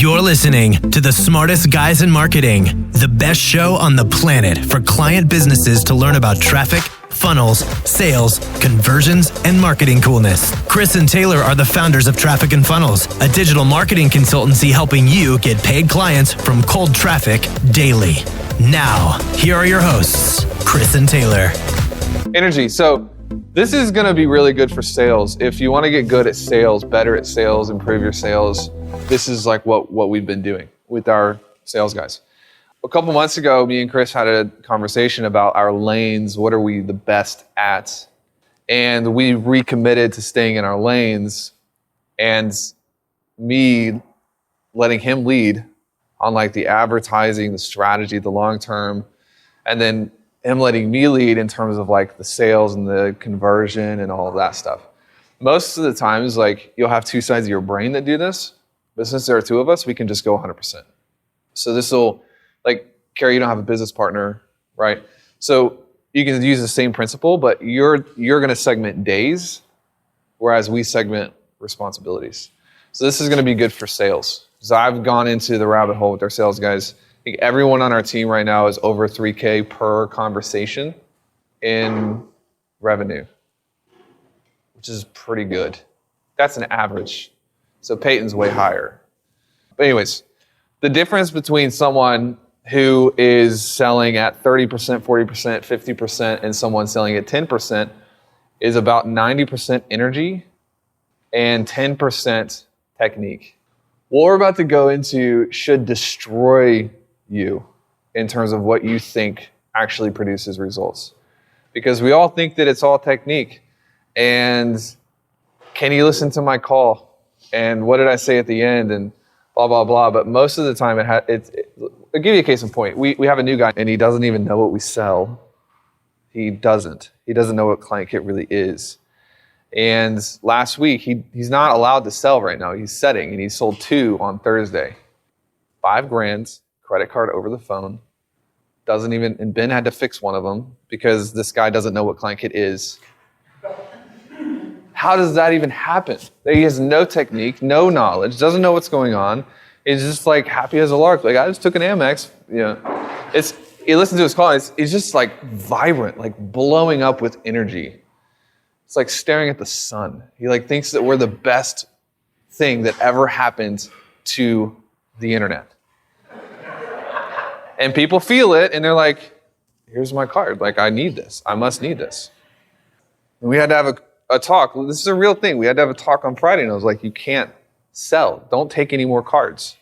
You're listening to the smartest guys in marketing, the best show on the planet for client businesses to learn about traffic, funnels, sales, conversions, and marketing coolness. Chris and Taylor are the founders of Traffic and Funnels, a digital marketing consultancy helping you get paid clients from cold traffic daily. Now, here are your hosts, Chris and Taylor. Energy. So this is going to be really good for sales. If you want to get good at sales, better at sales, improve your sales, this is like what we've been doing with our sales guys. A couple months ago, me and Chris had a conversation about our lanes. What are we the best at? And we recommitted to staying in our lanes, and me letting him lead on like the advertising, the strategy, the long term, and then him letting me lead in terms of like the sales and the conversion and all of that stuff. Most of the times, like you'll have two sides of your brain that do this, but since there are two of us, we can just go 100%. So this will, like, Carrie, you don't have a business partner, right? So you can use the same principle, but you're going to segment days, whereas we segment responsibilities. So this is going to be good for sales. So I've gone into the rabbit hole with our sales guys. I think everyone on our team right now is over $3K per conversation in revenue, which is pretty good. That's an average. So Peyton's way higher. But anyways, the difference between someone who is selling at 30%, 40%, 50%, and someone selling at 10% is about 90% energy and 10% technique. What we're about to go into should destroy you in terms of what you think actually produces results. Because we all think that it's all technique. And can you listen to my call? And what did I say at the end? And blah, blah, blah. But most of the time, I'll give you a case in point. We have a new guy, and he doesn't even know what we sell. He doesn't know what Client Kit really is. And last week, he's not allowed to sell right now. He's setting, and he sold 2 on Thursday. $5,000, credit card over the phone. And Ben had to fix one of them because this guy doesn't know what Client Kit is. How does that even happen? He has no technique, no knowledge, doesn't know what's going on. He's just like happy as a lark. Like, I just took an Amex. He listens to his call. It's just like vibrant, like blowing up with energy. It's like staring at the sun. He like thinks that we're the best thing that ever happened to the internet. And people feel it, and they're like, here's my card. Like, I need this. I must need this. And we had to have a talk. This is a real thing. We had to have a talk on Friday, and I was like, you can't sell. Don't take any more cards.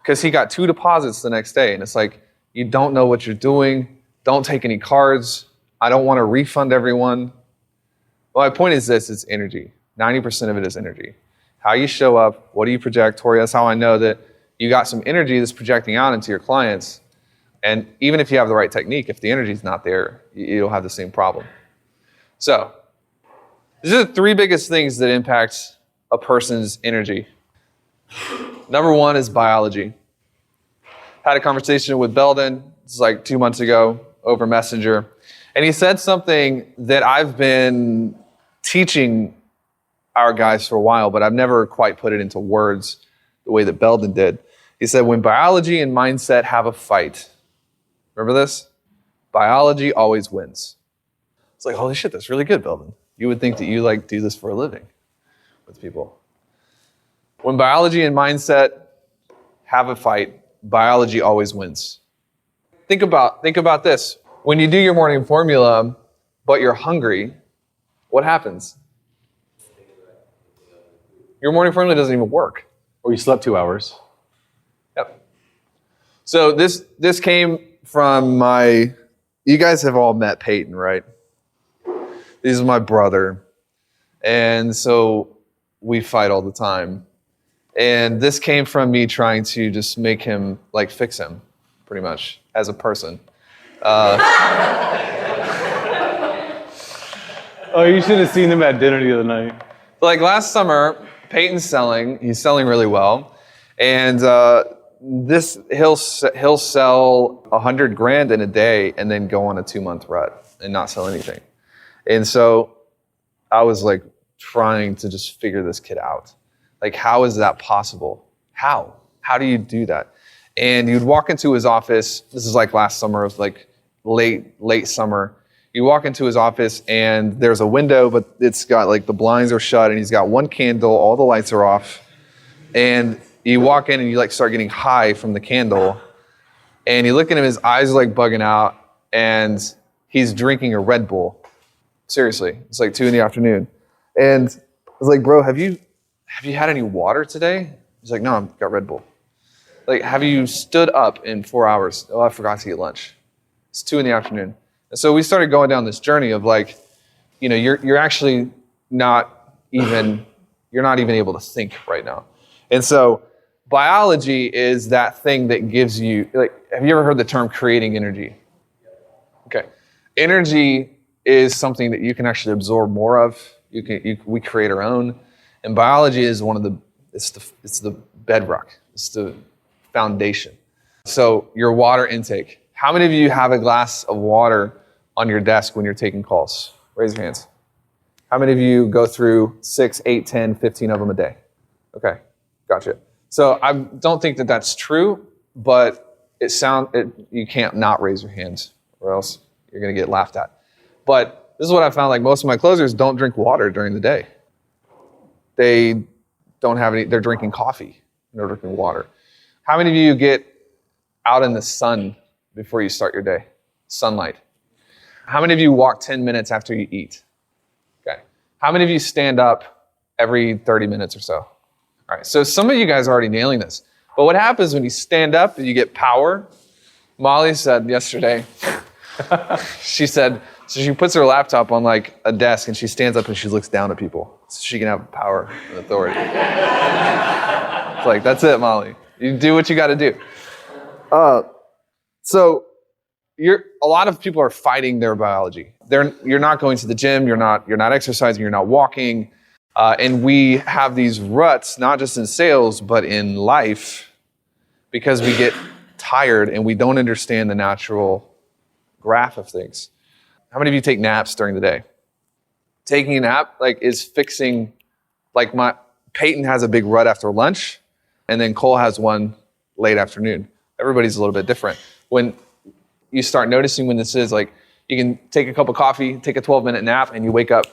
Because he got 2 deposits the next day, and it's like, you don't know what you're doing. Don't take any cards. I don't want to refund everyone. Well, my point is this, it's energy. 90% of it is energy. How you show up, what do you project? Tori, that's how I know that you got some energy that's projecting out into your clients. And even if you have the right technique, if the energy's not there, you'll have the same problem. So, these are the 3 biggest things that impact a person's energy. Number 1 is biology. Had a conversation with Belden, this is like 2 months ago, over Messenger. And he said something that I've been teaching our guys for a while, but I've never quite put it into words the way that Belden did. He said, when biology and mindset have a fight, remember this? Biology always wins. It's like, holy shit, that's really good, Belden. You would think that you like do this for a living with people. When biology and mindset have a fight, biology always wins. Think about this. When you do your morning formula, but you're hungry, what happens? Your morning formula doesn't even work. Or you slept 2 hours. Yep. So this came from you guys have all met Peyton, right? This is my brother. And so we fight all the time. And this came from me trying to just make him, like, fix him, pretty much, as a person. Oh, you should have seen him at dinner the other night. Like last summer, Peyton's selling. He's selling really well. And he'll sell $100,000 in a day and then go on a 2-month rut and not sell anything. And so I was like trying to just figure this kid out. Like, how is that possible? How How do you do that? And you'd walk into his office. This is like last summer, it was like late summer. You walk into his office and there's a window, but it's got like the blinds are shut and he's got one candle, all the lights are off. And you walk in and you like start getting high from the candle. And you look at him, his eyes are like bugging out and he's drinking a Red Bull. Seriously, it's like 2 p.m. And I was like, bro, have you had any water today? He's like, no, I've got Red Bull. Like, have you stood up in 4 hours? Oh, I forgot to eat lunch. It's 2 p.m. And so we started going down this journey of like, you're actually you're not even able to think right now. And so biology is that thing that gives you, like, have you ever heard the term creating energy? Okay. Energy is something that you can actually absorb more of. We create our own. And biology is it's the bedrock. It's the foundation. So your water intake. How many of you have a glass of water on your desk when you're taking calls? Raise your hands. How many of you go through 6, 8, 10, 15 of them a day? Okay, gotcha. So I don't think that that's true, but you can't not raise your hands or else you're gonna get laughed at. But this is what I found, like most of my closers don't drink water during the day. They don't have any, they're drinking coffee, they're drinking water. How many of you get out in the sun before you start your day? Sunlight. How many of you walk 10 minutes after you eat? Okay. How many of you stand up every 30 minutes or so? All right, so some of you guys are already nailing this. But what happens when you stand up and you get power? Molly said yesterday, she said, so she puts her laptop on like a desk and she stands up and she looks down at people so she can have power and authority. It's like, that's it, Molly. You do what you got to do. So a lot of people are fighting their biology. You're not going to the gym. You're not exercising. You're not walking. And we have these ruts, not just in sales, but in life, because we get tired and we don't understand the natural graph of things. How many of you take naps during the day? Taking a nap is fixing, Peyton has a big rut after lunch, and then Cole has one late afternoon. Everybody's a little bit different. When you start noticing when this is, you can take a cup of coffee, take a 12-minute nap, and you wake up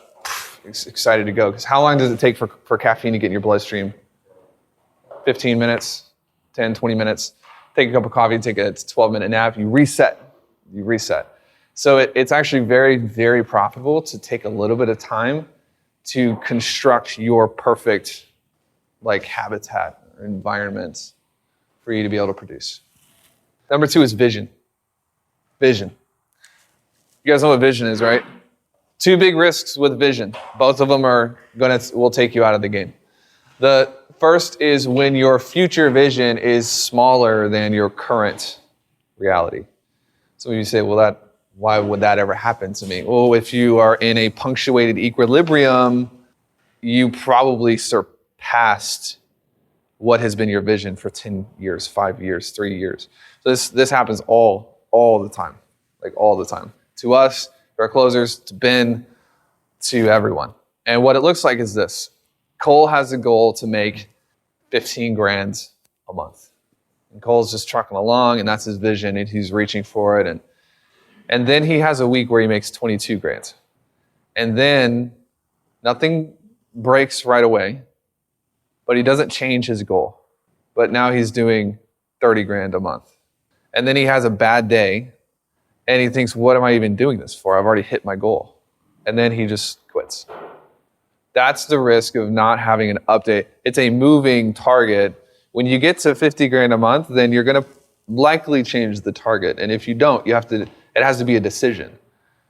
excited to go. Because how long does it take for caffeine to get in your bloodstream? 15 minutes, 10, 20 minutes. Take a cup of coffee, take a 12-minute nap, you reset. So it's actually very, very profitable to take a little bit of time to construct your perfect habitat or environment for you to be able to produce. Number 2 is vision. Vision. You guys know what vision is, right? 2 big risks with vision. Both of them will take you out of the game. The first is when your future vision is smaller than your current reality. Some of you say, why would that ever happen to me? Well, if you are in a punctuated equilibrium, you probably surpassed what has been your vision for 10 years, 5 years, 3 years. So this happens all the time, all the time. To us, to our closers, to Ben, to everyone. And what it looks like is this. Cole has a goal to make 15 grand a month. And Cole's just trucking along, and that's his vision, and he's reaching for it. And then he has a week where he makes 22 grand. And then nothing breaks right away, but he doesn't change his goal. But now he's doing 30 grand a month. And then he has a bad day, and he thinks, what am I even doing this for? I've already hit my goal. And then he just quits. That's the risk of not having an update. It's a moving target. When you get to 50 grand a month, then you're going to likely change the target. And if you don't, it has to be a decision,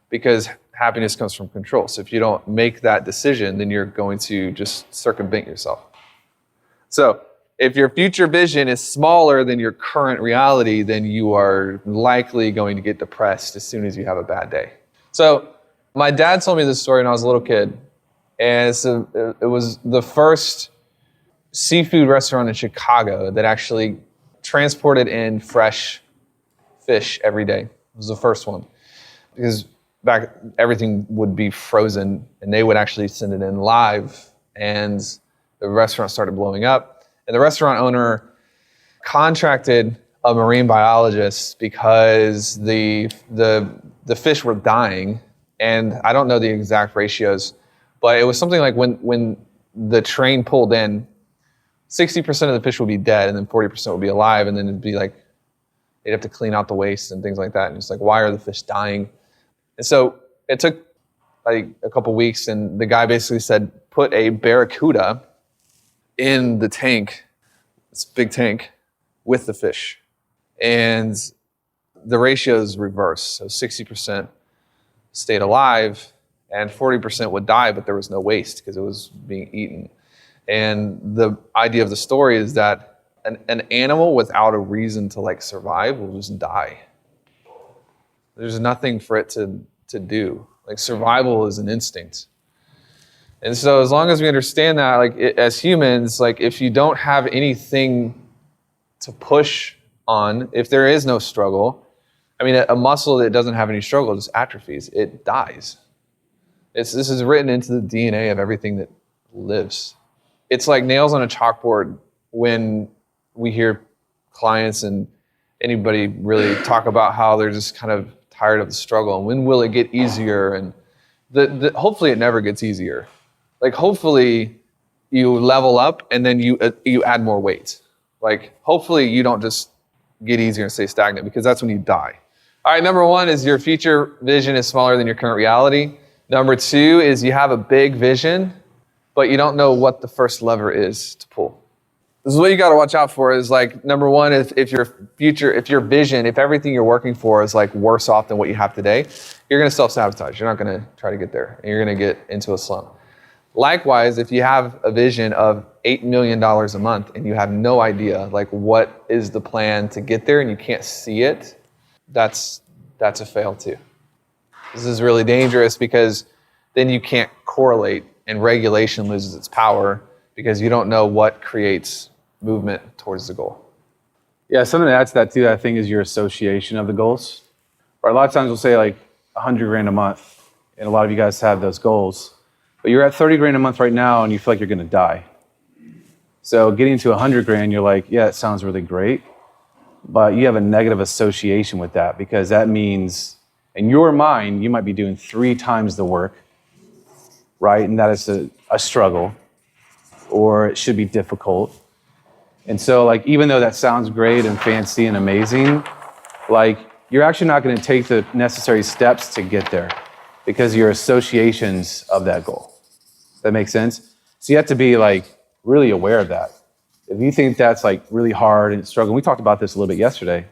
because happiness comes from control. So if you don't make that decision, then you're going to just circumvent yourself. So if your future vision is smaller than your current reality, then you are likely going to get depressed as soon as you have a bad day. So my dad told me this story when I was a little kid. And it was the first seafood restaurant in Chicago that actually transported in fresh fish every day. It was the first one. Because back, everything would be frozen, and they would actually send it in live. And the restaurant started blowing up. And the restaurant owner contracted a marine biologist because the fish were dying, and I don't know the exact ratios, but it was something like when the train pulled in, 60% of the fish would be dead, and then 40% would be alive, and then it'd be like they'd have to clean out the waste and things like that. And it's like, why are the fish dying? And so it took like a couple weeks, and the guy basically said, put a barracuda in the tank, this big tank, with the fish. And the ratio is reversed. So 60% stayed alive and 40% would die, but there was no waste because it was being eaten. And the idea of the story is that an animal without a reason to like survive will just die. There's nothing for it to do. Like survival is an instinct. And so as long as we understand that, like as humans, like if you don't have anything to push on, if there is no struggle, I mean, a muscle that doesn't have any struggle just atrophies. It dies. This is written into the DNA of everything that lives. It's like nails on a chalkboard when we hear clients and anybody really talk about how they're just kind of tired of the struggle and when will it get easier, and hopefully it never gets easier. Like hopefully you level up and then you add more weight. Like hopefully you don't just get easier and stay stagnant, because that's when you die. All right, number one is your future vision is smaller than your current reality. Number two is you have a big vision, but you don't know what the first lever is to pull. This is what you got to watch out for. Is like, number one, if your vision, if everything you're working for is like worse off than what you have today, you're going to self-sabotage. You're not going to try to get there, and you're going to get into a slump. Likewise, if you have a vision of $8 million a month and you have no idea like what is the plan to get there and you can't see it, that's a fail too. This is really dangerous because then you can't correlate and regulation loses its power because you don't know what creates movement towards the goal. Yeah, something to add to that too, I think, is your association of the goals. Or a lot of times we'll say like 100 grand a month, and a lot of you guys have those goals. But you're at 30 grand a month right now and you feel like you're gonna die. So getting to 100 grand, you're like, yeah, it sounds really great. But you have a negative association with that, because that means in your mind, you might be doing 3 times the work, right? And that is a struggle, or it should be difficult. And so like, even though that sounds great and fancy and amazing, like you're actually not gonna take the necessary steps to get there because of your associations of that goal. Does that make sense? So you have to be like really aware of that. If you think that's like really hard and struggling, we talked about this a little bit yesterday,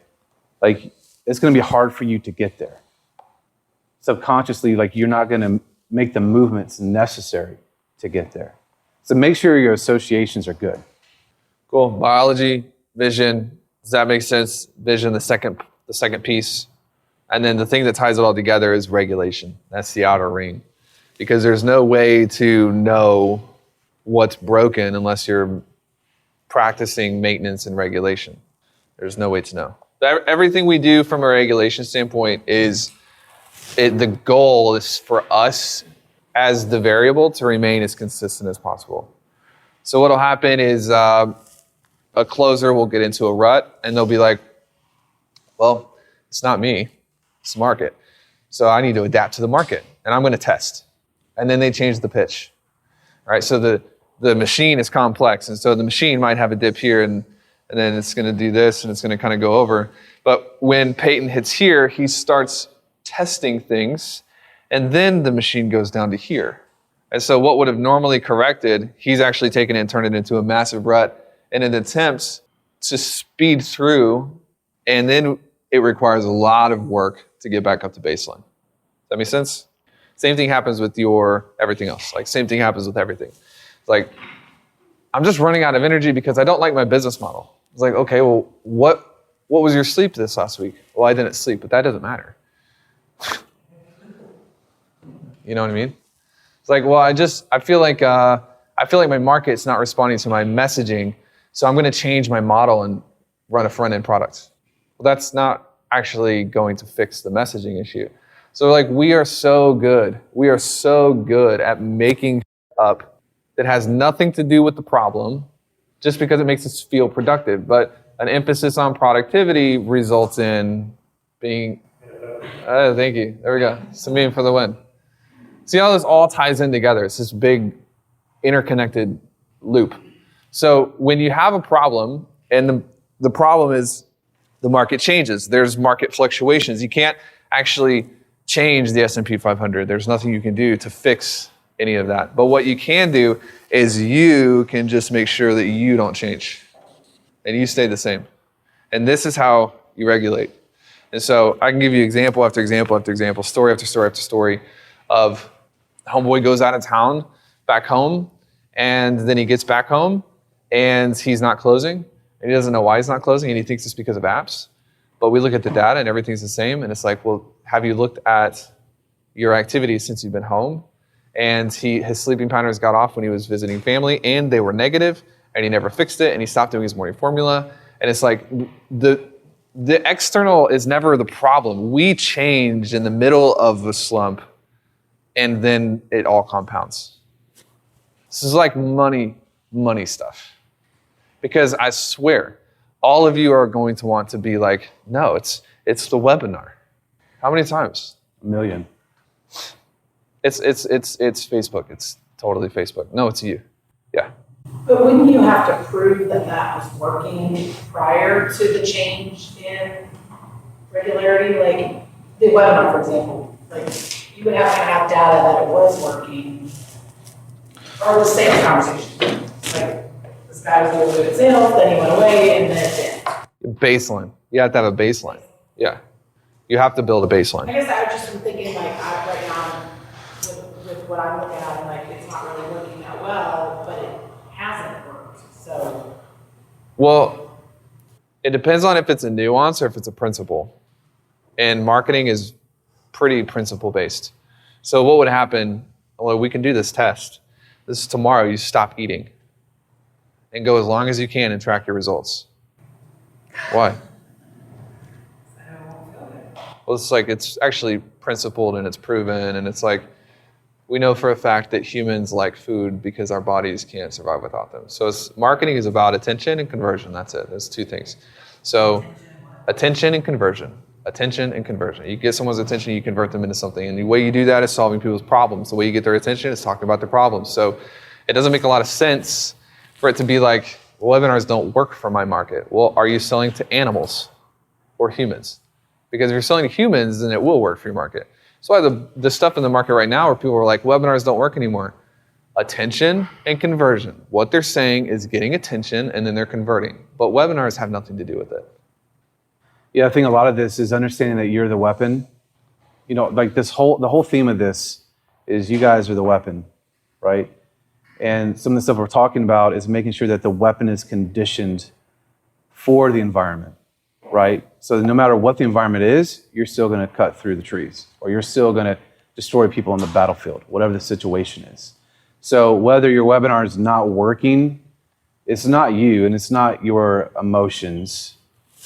like it's gonna be hard for you to get there. Subconsciously, like you're not gonna make the movements necessary to get there. So make sure your associations are good. Cool. Biology, vision. Does that make sense? Vision, the second piece. And then the thing that ties it all together is regulation. That's the outer ring. Because there's no way to know what's broken unless you're practicing maintenance and regulation. There's no way to know. Everything we do from a regulation standpoint is, the goal is for us as the variable to remain as consistent as possible. So what'll happen is a closer will get into a rut and they'll be like, well, it's not me, it's the market. So I need to adapt to the market and I'm gonna test. And then they change the pitch. All right, so the machine is complex, and so the machine might have a dip here and then it's gonna do this and it's gonna kind of go over. But when Peyton hits here, he starts testing things, and then the machine goes down to here. And so what would have normally corrected, he's actually taken it and turned it into a massive rut in an attempt to speed through, and then it requires a lot of work to get back up to baseline. Does that make sense? Same thing happens with your everything else. Like same thing happens with everything. It's like, I'm just running out of energy because I don't like my business model. It's like, okay, well, what was your sleep this last week? Well, I didn't sleep, but that doesn't matter. You know what I mean? It's like, well, I feel like my market's not responding to my messaging, so I'm going to change my model and run a front-end product. Well, that's not actually going to fix the messaging issue. So like, we are so good at making up that has nothing to do with the problem, just because it makes us feel productive. But An emphasis on productivity results in being, thank you, there we go, Samim for the win. See how this all ties in together? It's this big interconnected loop. So when you have a problem, and the problem is the market changes, there's market fluctuations. You can't actually change the S&P 500. There's nothing you can do to fix any of that. But what you can do is you can just make sure that you don't change and you stay the same. And this is how you regulate. And so I can give you example after example after example, story after story after story of homeboy goes out of town back home, and then he gets back home and he's not closing, and he doesn't know why he's not closing, and he thinks it's because of apps. But we look at the data and everything's the same, and it's like, well, have you looked at your activities since you've been home? And his sleeping patterns got off when he was visiting family, and they were negative, and he never fixed it, and he stopped doing his morning formula. And it's like the external is never the problem. We change in the middle of the slump, and then it all compounds. This is like money stuff. Because I swear, all of you are going to want to be like, no, it's the webinar. How many times? 1 million. It's Facebook. It's totally Facebook. No, it's you. Yeah. But wouldn't you have to prove that that was working prior to the change in regularity? Like the webinar, for example, like you would have to have data that it was working, or the sales conversation. Like this guy was really good at sales, then he went away, and then it didn't. Baseline. You have to have a baseline. Yeah. You have to build a baseline. I guess I just am thinking like right now with what I'm looking at, like it's not really working that well, but it hasn't worked. So. Well, it depends on if it's a nuance or if it's a principle. And marketing is pretty principle based. So what would happen? Well, we can do this test. This is tomorrow. You stop eating and go as long as you can and track your results. Why? Well, it's like it's actually principled and it's proven, and it's like we know for a fact that humans like food because our bodies can't survive without them. So marketing is about attention and conversion. That's it. There's two things. So attention and conversion. Attention and conversion. You get someone's attention, you convert them into something. And the way you do that is solving people's problems. The way you get their attention is talking about their problems. So it doesn't make a lot of sense for it to be like, webinars don't work for my market. Well, are you selling to animals or humans? Because if you're selling to humans, then it will work for your market. That's why the stuff in the market right now where people are like, webinars don't work anymore. Attention and conversion. What they're saying is getting attention and then they're converting. But webinars have nothing to do with it. Yeah, I think a lot of this is understanding that you're the weapon. You know, like the whole theme of this is you guys are the weapon, right? And some of the stuff we're talking about is making sure that the weapon is conditioned for the environment, right? So no matter what the environment is, you're still going to cut through the trees, or you're still going to destroy people on the battlefield, whatever the situation is. So whether your webinar is not working, it's not you and it's not your emotions,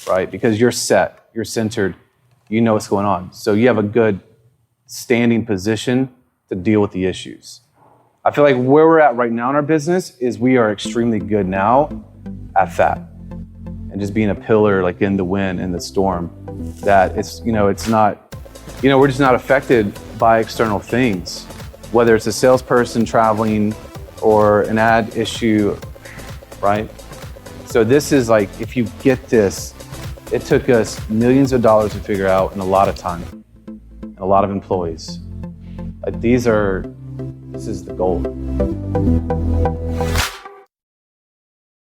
right? Because you're set, you're centered, you know what's going on. So you have a good standing position to deal with the issues. I feel like where we're at right now in our business is we are extremely good now at that. And just being a pillar like in the wind, in the storm, that it's not, we're just not affected by external things, whether it's a salesperson traveling or an ad issue, right? So this is like, if you get this, it took us millions of dollars to figure out and a lot of time and a lot of employees. Like this is the goal.